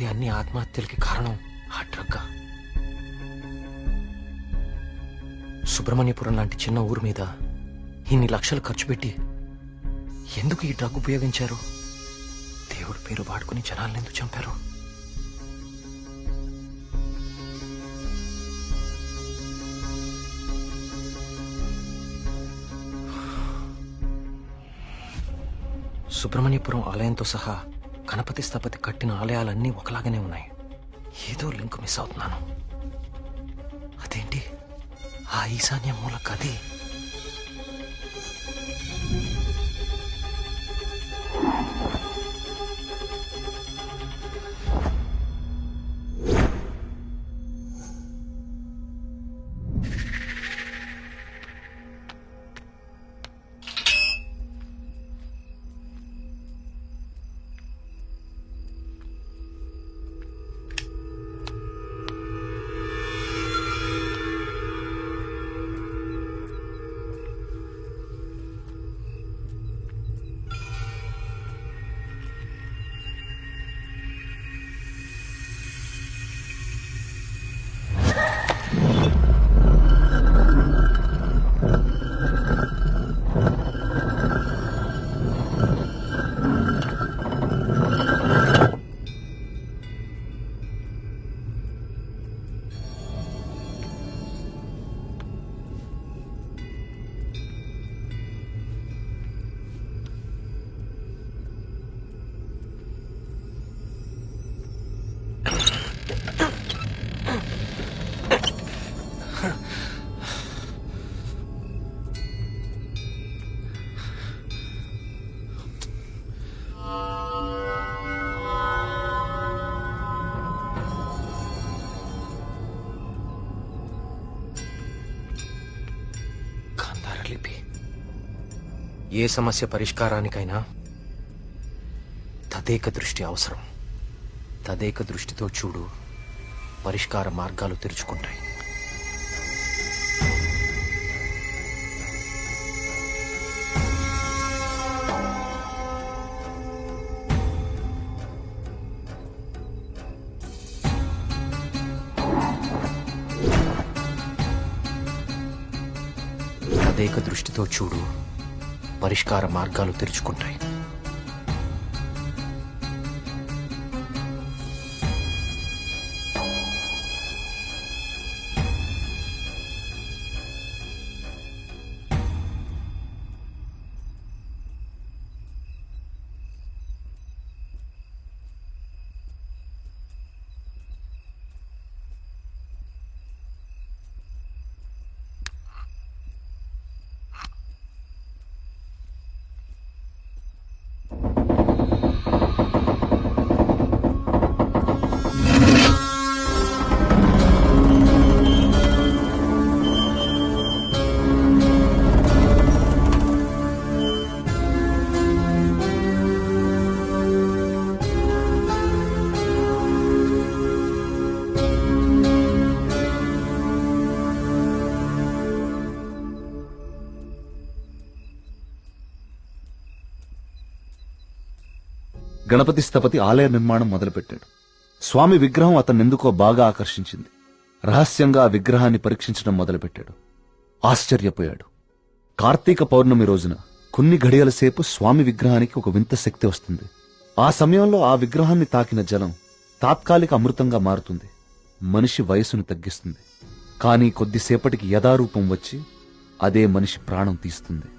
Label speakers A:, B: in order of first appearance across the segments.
A: అయితే అన్ని ఆత్మహత్యలకి కారణం ఆ డ్రగ్. సుబ్రహ్మణ్యపురం లాంటి చిన్న ఊరు మీద ఇన్ని లక్షలు ఖర్చు పెట్టి ఎందుకు ఈ డ్రగ్ ఉపయోగించారు? దేవుడి పేరు వాడుకుని జనాలను ఎందుకు చంపారు? సుబ్రహ్మణ్యపురం ఆలయంతో సహా గణపతి స్థపతి కట్టిన ఆలయాలన్నీ ఒకలాగానే ఉన్నాయి. ఏదో లింక్ మిస్ అవుతున్నాను. అదేంటి ఆ ఈశాన్య మూల గది? ఏ సమస్య పరిష్కారానికైనా తదేక దృష్టి అవసరం. తదేక దృష్టితో చూడు, పరిష్కార మార్గాలు తెరుచుకుంటాయి. తదేక దృష్టితో చూడు, పరిష్కార మార్గాలు తెరుచుకుంటాయి.
B: గణపతి స్థపతి ఆలయ నిర్మాణం మొదలుపెట్టాడు. స్వామి విగ్రహం అతన్నెందుకో బాగా ఆకర్షించింది. రహస్యంగా ఆ విగ్రహాన్ని పరీక్షించడం మొదలుపెట్టాడు. ఆశ్చర్యపోయాడు. కార్తీక పౌర్ణమి రోజున కొన్ని ఘడియల సేపు స్వామి విగ్రహానికి ఒక వింత శక్తి వస్తుంది. ఆ సమయంలో ఆ విగ్రహాన్ని తాకిన జలం తాత్కాలిక అమృతంగా మారుతుంది. మనిషి వయసును తగ్గిస్తుంది. కానీ కొద్దిసేపటికి యథారూపం వచ్చి అదే మనిషి ప్రాణం తీస్తుంది.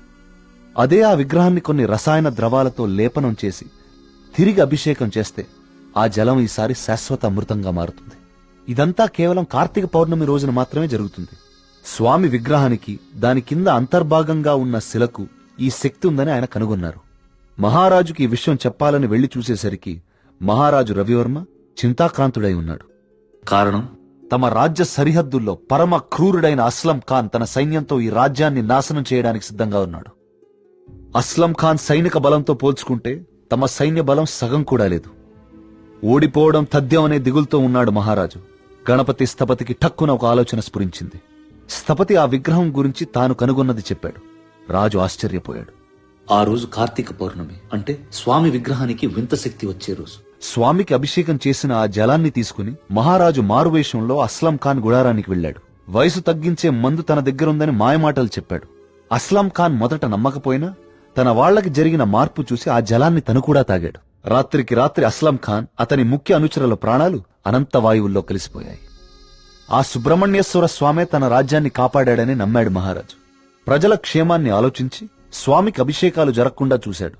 B: అదే ఆ విగ్రహాన్ని కొన్ని రసాయన ద్రవాలతో లేపనం చేసి తిరిగి అభిషేకం చేస్తే ఆ జలం ఈసారి శాశ్వత అమృతంగా మారుతుంది. ఇదంతా కేవలం కార్తీక పౌర్ణమి రోజున మాత్రమే జరుగుతుంది. స్వామి విగ్రహానికి దాని కింద అంతర్భాగంగా ఉన్న శిలకు ఈ శక్తి ఉందని ఆయన కనుగొన్నారు. మహారాజుకి ఈ విషయం చెప్పాలని వెళ్లి చూసేసరికి మహారాజు రవివర్మ చింతాక్రాంతుడై ఉన్నాడు. కారణం, తమ రాజ్య సరిహద్దుల్లో పరమ క్రూరుడైన అస్లం ఖాన్ తన సైన్యంతో ఈ రాజ్యాన్ని నాశనం చేయడానికి సిద్ధంగా ఉన్నాడు. అస్లం ఖాన్ సైనిక బలంతో పోల్చుకుంటే తమ సైన్య బలం సగం కూడా లేదు. ఓడిపోవడం తథ్యం అనే దిగులుతో ఉన్నాడు మహారాజు. గణపతి స్థపతికి ఠక్కున ఒక ఆలోచన స్ఫురించింది. స్థపతి ఆ విగ్రహం గురించి తాను కనుగొన్నది చెప్పాడు. రాజు ఆశ్చర్యపోయాడు. ఆ రోజు కార్తీక పౌర్ణమి, అంటే స్వామి విగ్రహానికి వింత శక్తి వచ్చే రోజు. స్వామికి అభిషేకం చేసిన ఆ జలాన్ని తీసుకుని మహారాజు మారువేషంలో అస్లాం ఖాన్ గుడారానికి వెళ్ళాడు. వయసు తగ్గించే మందు తన దగ్గరుందని మాయమాటలు చెప్పాడు. అస్లాం ఖాన్ మొదట నమ్మకపోయినా తన వాళ్లకి జరిగిన మార్పు చూసి ఆ జలాన్ని తను కూడా తాగాడు. రాత్రికి రాత్రి అస్లాం ఖాన్ అతని ముఖ్య అనుచరుల ప్రాణాలు అనంత వాయువుల్లో కలిసిపోయాయి. ఆ సుబ్రహ్మణ్యేశ్వర స్వామే తన రాజ్యాన్ని కాపాడాడని నమ్మాడు మహారాజు. ప్రజల క్షేమాన్ని ఆలోచించి స్వామికి అభిషేకాలు జరగకుండా చూశాడు.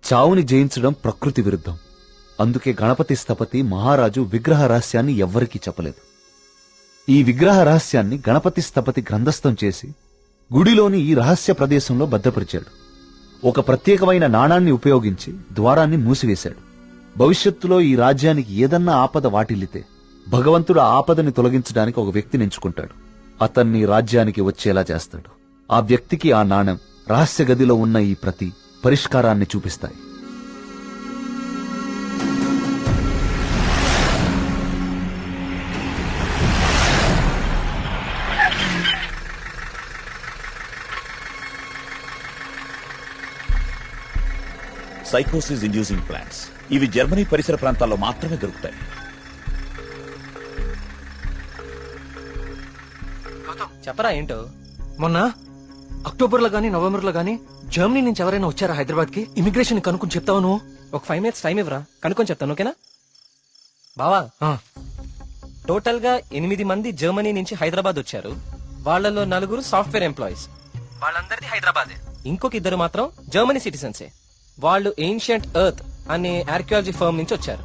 B: చావుని జయించడం ప్రకృతి విరుద్ధం. అందుకే గణపతి స్థపతి మహారాజు విగ్రహ రహస్యాన్ని ఎవ్వరికీ చెప్పలేదు. ఈ విగ్రహ రహస్యాన్ని గణపతి స్థపతి గ్రంథస్థం చేసి గుడిలోని ఈ రహస్య ప్రదేశంలో భద్రపరిచాడు. ఒక ప్రత్యేకమైన నాణాన్ని ఉపయోగించి ద్వారాన్ని మూసివేశాడు. భవిష్యత్తులో ఈ రాజ్యానికి ఏదన్నా ఆపద వాటిల్లితే భగవంతుడు ఆ ఆపదని తొలగించడానికి ఒక వ్యక్తిని ఎంచుకుంటాడు. అతన్ని రాజ్యానికి వచ్చేలా చేస్తాడు. ఆ వ్యక్తికి ఆ నాణెం, రహస్య గదిలో ఉన్న ఈ ప్రతి పరిష్కారాన్ని చూపిస్తాయి.
C: సైకోసిస్ ఇండ్యూసింగ్ ప్లాంట్స్. ఇవి జర్మనీ పరిసర ప్రాంతాల్లో మాత్రమే దొరుకుతాయి.
D: చెప్పరా ఏంటో.
A: మొన్న అక్టోబర్లో గానీ నవంబర్లో గానీ జర్మనీ నుంచి ఎవరైనా వచ్చారా హైదరాబాద్ కి? ఇమిగ్రేషన్ కనుక్కొని చెప్తావు నువ్వు?
D: ఒక 5 minutes టైం ఇవ్వరా, కనుక్కొని చెప్తాను. ఓకేనా బావా? టోటల్ గా 8 మంది జర్మనీ నుంచి హైదరాబాద్ వచ్చారు. వాళ్ళలో 4 సాఫ్ట్వేర్ ఎంప్లాయీస్. వాళ్ళందరిది హైదరాబాదే. ఇంకొక 2 మాత్రం జర్మనీ సిటిజన్సే. వాళ్ళు ఏన్షియంట్ ఎర్త్ అనే ఆర్కియాలజీ ఫర్మ్ నుంచి వచ్చారు.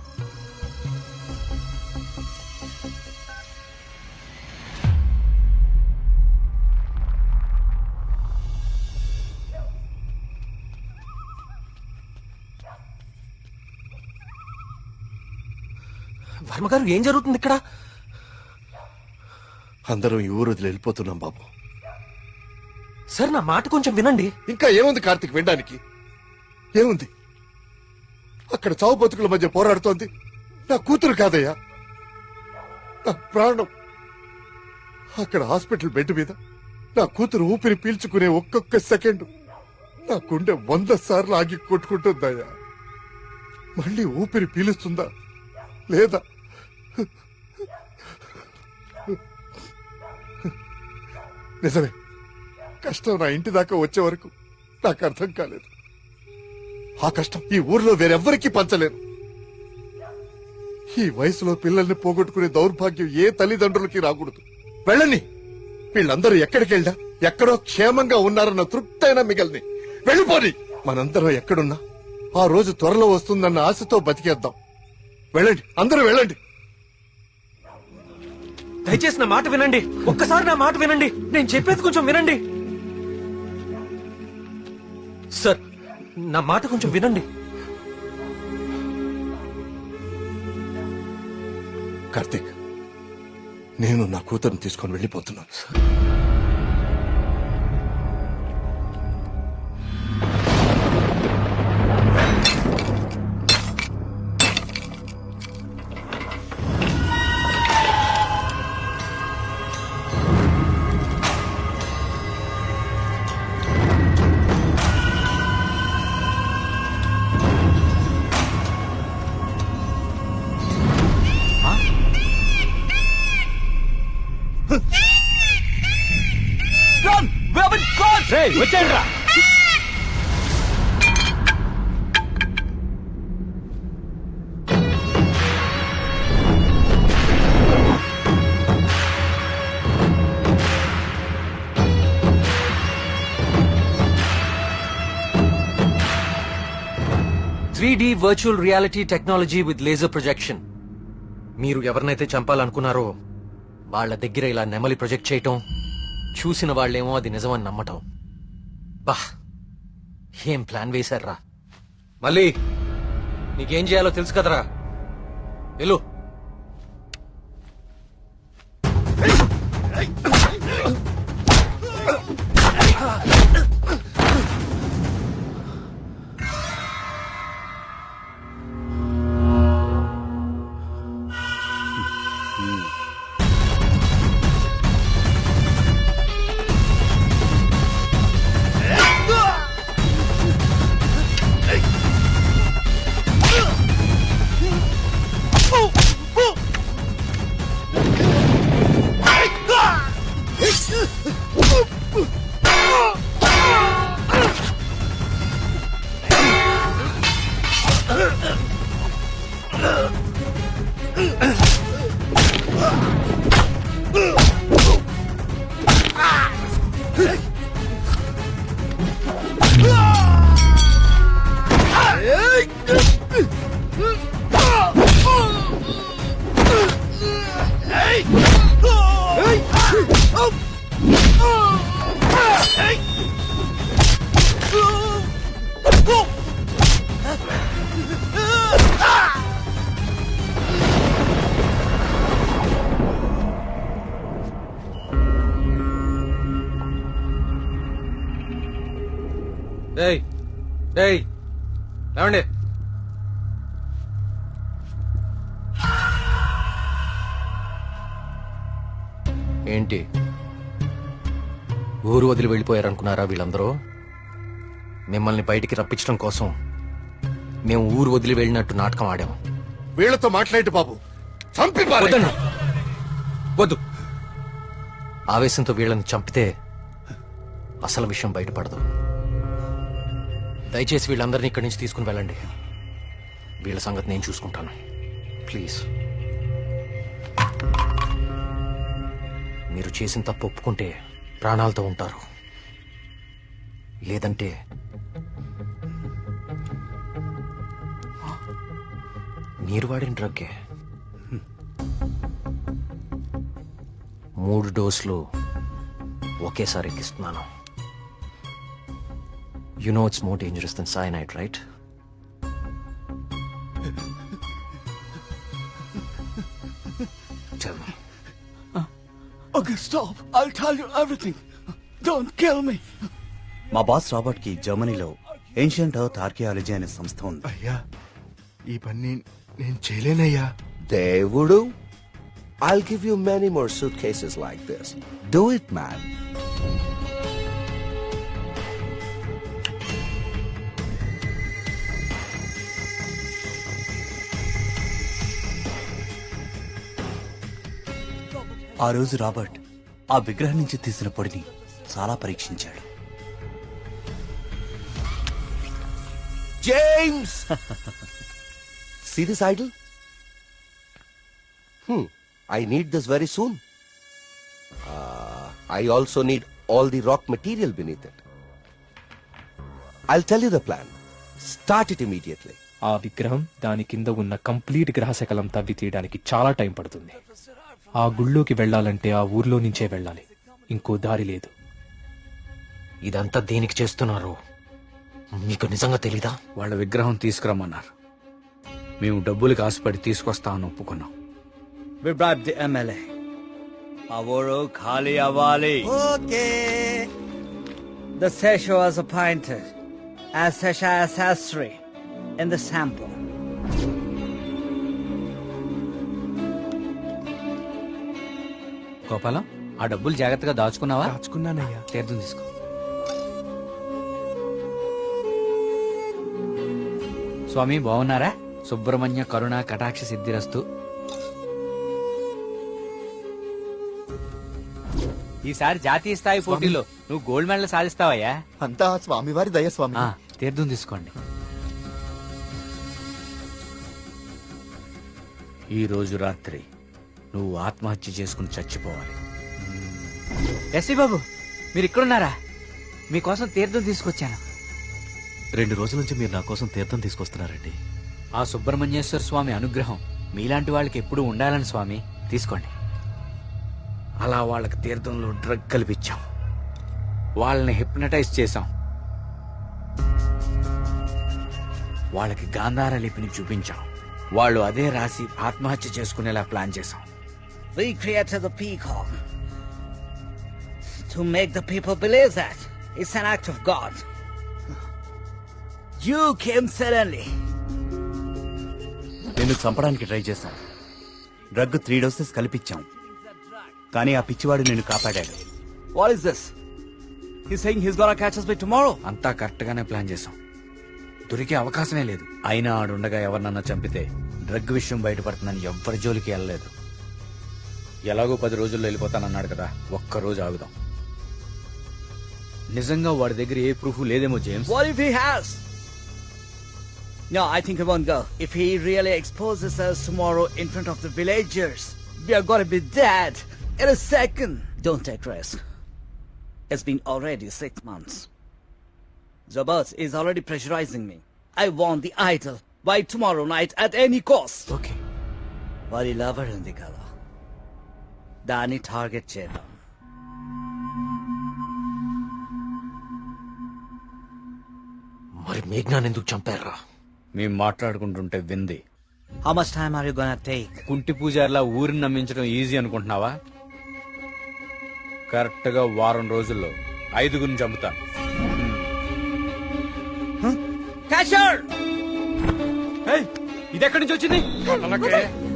A: వర్మ గారు, ఏం జరుగుతుంది ఇక్కడ?
E: అందరం ఈ ఊరు వదిలి వెళ్ళిపోతున్నాం బాబు.
A: సార్, నా మాట కొంచెం వినండి.
E: ఇంకా ఏముంది కార్తీక్ వినడానికి? ఏముంది? అక్కడ చావు బతుకుల మధ్య పోరాడుతోంది నా కూతురు కాదయ్యా, నా ప్రాణం. అక్కడ హాస్పిటల్ బెడ్ మీద నా కూతురు ఊపిరి పీల్చుకునే ఒక్కొక్క సెకండ్ నా గుండె 100 సార్లు ఆగి కొట్టుకుంటుందయ్యా. మళ్ళీ ఊపిరి పీలుస్తుందా లేదా? నిజమే, కష్టం నా ఇంటి దాకా వచ్చే వరకు నాకు అర్థం కాలేదు. ఆ కష్టం ఈ ఊర్లో వేరెవ్వరికీ పంచలేను. ఈ వయసులో పిల్లల్ని పోగొట్టుకునే దౌర్భాగ్యం ఏ తల్లిదండ్రులకి రాకూడదు. వెళ్ళని, వీళ్ళందరూ ఎక్కడికి వెళ్ళా ఎక్కడో క్షేమంగా ఉన్నారన్న తృప్తైనా మిగల్ని. వెళ్ళిపోని. మనందరం ఎక్కడున్నా ఆ రోజు త్వరలో వస్తుందన్న ఆశతో బతికేద్దాం. వెళ్ళండి, అందరూ వెళ్ళండి.
A: దయచేసి నా మాట వినండి. ఒక్కసారి నా మాట వినండి. నేను చెప్పేది కొంచెం వినండి. సార్, నా మాట కొంచెం వినండి.
E: కార్తీక్, నేను నా కూతురుని తీసుకొని వెళ్ళిపోతున్నాను.
A: వచ్చేయండి రా. Three virtual reality technology with laser projection. మీరు ఎవరినైతే చంపాలనుకున్నారో వాళ్ళ దగ్గర ఇలా నెమలి ప్రొజెక్ట్ చేయటం, చూసిన వాళ్ళేమో అది నిజమని నమ్మటం. బా, ఏం ప్లాన్ వేశారా? మళ్ళీ నీకేం చేయాలో తెలుసు కదరా. వెళ్ళు. ఏయ్ ఏయ్ లేవండి. ఏంటి ఊరు వదిలి వెళ్ళిపోయారనుకున్నారా వీళ్ళందరూ? మిమ్మల్ని బయటికి రప్పించడం కోసం మేము ఊరు వదిలి వెళ్ళినట్టు నాటకం ఆడాము.
E: వీళ్ళతో మాట్లాడి బాబు, చంపి పారేయ్.
A: వద్దన్నా. వద్దు. ఆవేశంతో వీళ్ళని చంపితే అసలు విషయం బయటపడదు. దయచేసి వీళ్ళందరినీ ఇక్కడి నుంచి తీసుకుని వెళ్ళండి. వీళ్ళ సంగతి నేను చూసుకుంటాను. ప్లీజ్. మీరు చేసిన తప్పు ఒప్పుకుంటే ప్రాణాలతో ఉంటారు, లేదంటే మీరు వాడిన డ్రగ్గే 3 డోసులు ఒకేసారి ఎక్కిస్తున్నాను. You know it's more dangerous than cyanide, right? Tell me.
F: Okay, stop. I'll tell you everything. Don't kill me.
G: మా బాస్ రాబర్ట్ కి జర్మనీలో ఏన్షియంట్ ఎర్త్ ఆర్కియాలజీ అనే సంస్థ ఉంది.
E: అయ్యా, ఈ పని నేను చేయలేనయ్యా.
H: దేవుడు, I'll give you many more suitcases like this. Do it, man.
G: ఆ రోజు రాబర్ట్ ఆ విగ్రహం నుంచి తీసిన పొడిని చాలా పరీక్షించాడు.
H: James! See this idol? I need this very soon. I also need all the rock material beneath it. I'll tell you the plan. Start it immediately.
D: ఆ విగ్రహం దాని కింద ఉన్న కంప్లీట్ గ్రహశకలం తవ్వి తీయడానికి చాలా టైం పడుతుంది. ఆ గుళ్ళోకి వెళ్ళాలంటే ఆ ఊర్లో నుంచే వెళ్ళాలి, ఇంకో దారి లేదు.
A: ఇదంతా దేనికి చేస్తున్నారు మీకు నిజంగా తెలీదా?
F: వాళ్ళ విగ్రహం తీసుకురమ్మన్నారు. మేము డబ్బులకు ఆశపడి తీసుకొస్తామని ఒప్పుకున్నాం.
G: We bribed the MLA. ఆ ఊరు ఖాళీ అవ్వాలి.
I: Okay. The Sesha was appointed as Sesha Sastri in the sample.
F: Gopalam, ఆ డబ్బులు జాగ్రత్తగా దాచుకున్నావా? దాచుకున్నానయ్యా. తీర్థం తీసుకో. స్వామి బాగున్నారా? సుబ్రహ్మణ్య కరుణ కటాక్ష సిద్ధిరస్తు. ఈసారి జాతీయ స్థాయి పోటీలో నువ్వు గోల్డ్ మెడల్ సాధిస్తావయ్యా.
B: అంతా స్వామివారి దయ స్వామి.
F: తీర్థం తీసుకోండి. ఈ రోజు రాత్రి నువ్వు ఆత్మహత్య చేసుకుని చచ్చిపోవాలి. ఎస్సీ బాబు, మీరు ఇక్కడున్నారా? మీకోసం తీర్థం తీసుకొచ్చాను.
G: 2 రోజుల నుంచి మీరు నా కోసం తీర్థం తీసుకొస్తున్నారండి.
F: ఆ సుబ్రహ్మణ్యేశ్వర స్వామి అనుగ్రహం మీలాంటి వాళ్ళకి ఎప్పుడూ ఉండాలని స్వామి. తీసుకోండి. అలా వాళ్ళకి తీర్థంలో డ్రగ్ కల్పించాం, వాళ్ళని హిప్నటైజ్ చేశాం, వాళ్ళకి గాంధార లిపిని చూపించాం. వాళ్ళు అదే రాసి ఆత్మహత్య చేసుకునేలా ప్లాన్ చేశాం.
I: We created the peacock to make the people believe that it's an act of God. You came suddenly.
G: నిన్ను చంపడానికి ట్రై చేశాం. డ్రగ్ 3 డోసెస్ కల్పించాం, కానీ ఆ పిచ్చివాడు నిన్ను కాపాడాడు.
I: What is this? He's saying he's gonna catch us by tomorrow.
F: అంతా correct గానే ప్లాన్ చేశాం. దొరికే అవకాశమే లేదు. అయినా ఆడుండగా ఎవరినన్నా చంపితే డ్రగ్ విషయం బయటపడుతుందని ఎవ్వరి జోలికి వెళ్ళలేదు. ఎలాగో 10 రోజుల్లో వెళ్ళిపోతానన్నాడు కదా, ఒక్క రోజు ఆగుదాం. నిజంగా వాడి దగ్గర ఏ ప్రూఫ్ లేదేమో James.
I: What if he has? No, I think he won't go. If he really exposes us tomorrow in front of the villagers, we are gonna be dead in a second. Don't take risk. It's been already 6 months. Zabas is already pressurizing me. I want the idol by tomorrow night at any cost.
F: Okay.
I: వారి lover ఉంది కదా, దాన్ని target చేద్దాం.
A: మరి మేఘ్నాన్ని ఎందుకు చంపారా?
F: మేము మాట్లాడుకుంటుంటే వింది.
I: How much time are you gonna take?
F: కుంటి పూజారిలా ఊరిని నమ్మించడం ఈజీ అనుకుంటున్నావా? కరెక్ట్ గా వారం రోజుల్లో 5గురిని చంపుతా.
I: Catcher!
D: ఇది ఎక్కడి నుంచి వచ్చింది?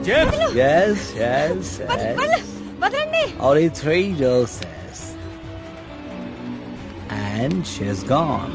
I: Yes, yes, yes. Only 3 doses. And she's gone.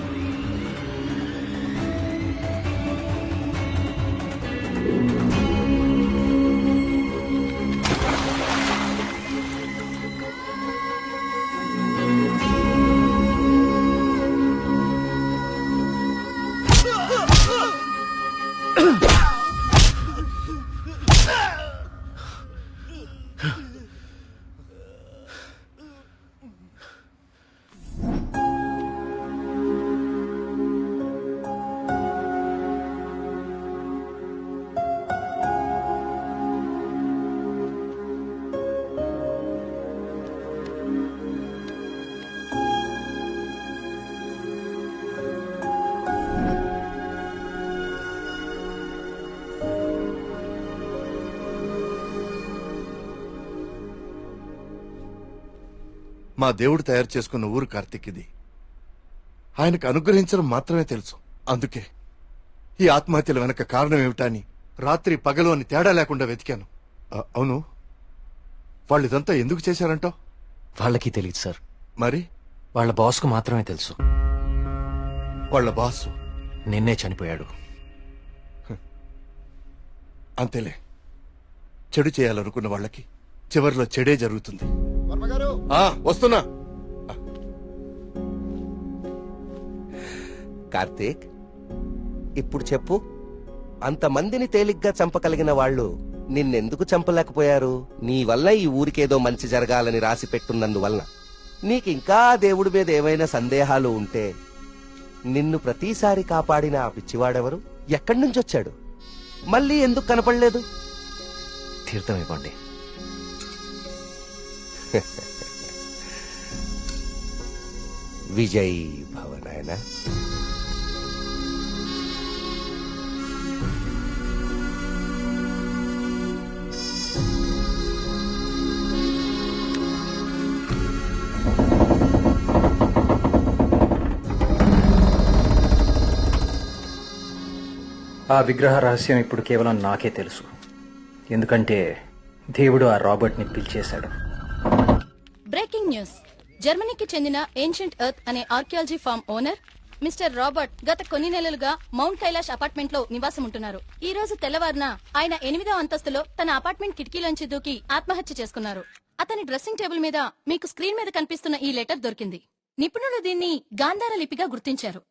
E: మా దేవుడు తయారు చేసుకున్న ఊరు కార్తీక్ ఇది. ఆయనకు అనుగ్రహించడం మాత్రమే తెలుసు. అందుకే ఈ ఆత్మహత్యల వెనక కారణం ఏమిటా అని రాత్రి పగలు అని తేడా లేకుండా వెతికాను. అవును, వాళ్ళు ఇదంతా ఎందుకు చేశారంటావు?
A: వాళ్ళకి తెలియదు సార్.
E: మరి
A: వాళ్ళ బాస్కు మాత్రమే తెలుసు.
E: వాళ్ళ బాసు
A: నిన్నే చనిపోయాడు.
E: అంతేలే, చెడు చేయాలనుకున్న వాళ్ళకి చివరిలో చెడే జరుగుతుంది. వస్తున్నా.
H: కార్తీక్, ఇప్పుడు చెప్పు, అంతమందిని తేలిగ్గా చంపగలిగిన వాళ్ళు నిన్నెందుకు చంపలేకపోయారు? నీ వల్ల ఈ ఊరికేదో మంచి జరగాలని రాసి పెట్టున్నందువలన. నీకింకా దేవుడి మీద ఏమైనా సందేహాలు ఉంటే నిన్ను ప్రతిసారి కాపాడిన ఆ పిచ్చివాడెవరు? ఎక్కడి నుంచి వచ్చాడు? మళ్ళీ ఎందుకు కనపడలేదు?
A: తీర్థం ఇవ్వండి.
H: విజయ్ భవనాయన.
J: ఆ విగ్రహ రహస్యం ఇప్పుడు కేవలం నాకే తెలుసు. ఎందుకంటే దేవుడు ఆ రాబర్ట్ ని పిలిచేశాడు.
K: Breaking news. జర్మనీకి చెందిన ఏన్షియంట్ ఎర్త్ అనే archaeology farm owner mister Robert గత కొన్ని నెలలుగా మౌంట్ కైలాష్ అపార్ట్మెంట్ లో నివాసం ఉంటున్నారు. ఈ రోజు తెల్లవారున ఆయన 8వ అంతస్తులో తన అపార్ట్మెంట్ కిటికీలోంచి దూకి ఆత్మహత్య చేసుకున్నారు. అతని డ్రెస్సింగ్ టేబుల్ మీద మీకు స్క్రీన్ మీద కనిపిస్తున్న ఈ లెటర్ దొరికింది. నిపుణులు దీన్ని గాంధార లిపిగా గుర్తించారు.